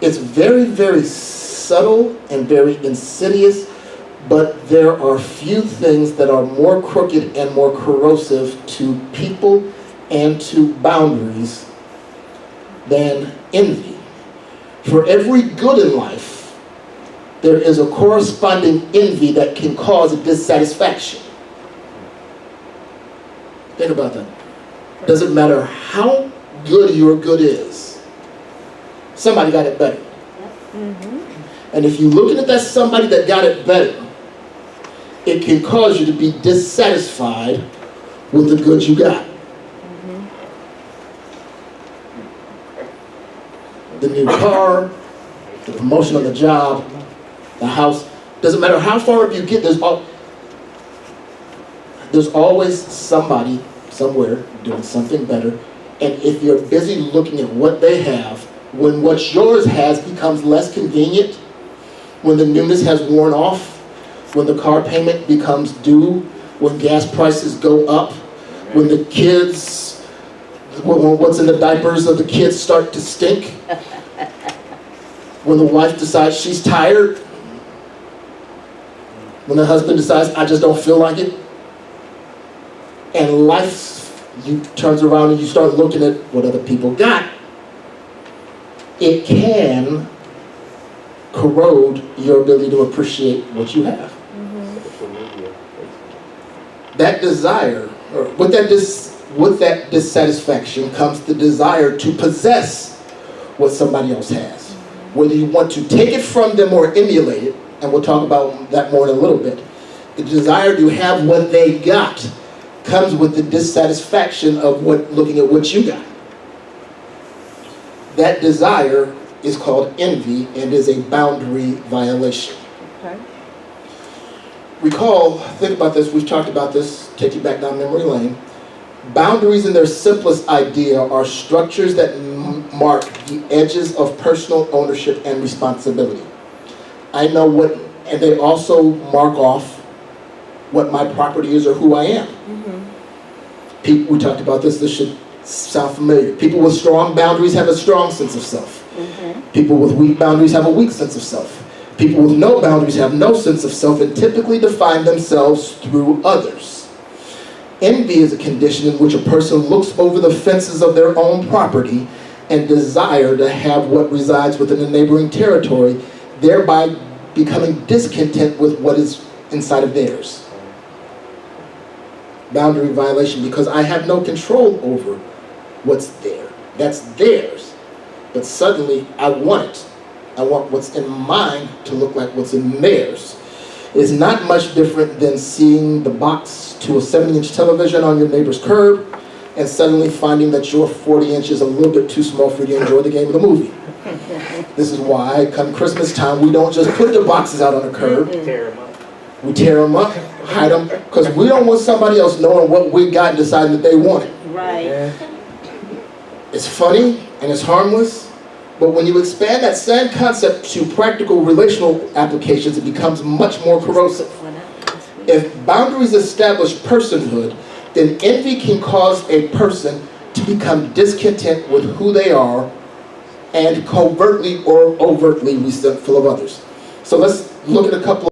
It's very, very subtle and very insidious, but there are few things that are more crooked and more corrosive to people and to boundaries than envy. For every good in life, there is a corresponding envy that can cause a dissatisfaction. Think about that. Doesn't matter how good your good is, somebody got it better. And if you're looking at that somebody that got it better, it can cause you to be dissatisfied with the good you got. The new car, the promotion on the job, the house. Doesn't matter how far up you get, there's always somebody somewhere doing something better. And if you're busy looking at what they have, when what yours has becomes less convenient, when the newness has worn off, when the car payment becomes due, when gas prices go up, when the kids, what's in the diapers of the kids start to stink, when the wife decides she's tired, when the husband decides, I just don't feel like it, and life, you turns around and you start looking at what other people got, it can corrode your ability to appreciate what you have. That desire, or with that dissatisfaction comes the desire to possess what somebody else has. Whether you want to take it from them or emulate it, and we'll talk about that more in a little bit, the desire to have what they got comes with the dissatisfaction of looking at what you got. That desire is called envy and is a boundary violation. Okay. Recall, think about this, we've talked about this, take you back down memory lane. Boundaries in their simplest idea are structures that mark the edges of personal ownership and responsibility. I know what, and they also mark off what my property is or who I am. People, we talked about this should sound familiar. People with strong boundaries have a strong sense of self. People with weak boundaries have a weak sense of self. People with no boundaries have no sense of self and typically define themselves through others. Envy is a condition in which a person looks over the fences of their own property and desire to have what resides within the neighboring territory, thereby becoming discontent with what is inside of theirs. Boundary violation, because I have no control over what's there. That's theirs. But suddenly I want it. I want what's in mine to look like what's in theirs. It's not much different than seeing the box to a 70-inch television on your neighbor's curb and suddenly finding that your 40 inches is a little bit too small for you to enjoy the game of the movie. This is why, come Christmas time, we don't just put the boxes out on the curb. Tear them up. We tear them up, hide them, because we don't want somebody else knowing what we got and deciding that they want it. Right. It's funny and it's harmless, but when you expand that same concept to practical relational applications, it becomes much more corrosive. If boundaries establish personhood, then envy can cause a person to become discontent with who they are and covertly or overtly resentful of others. So let's look at a couple of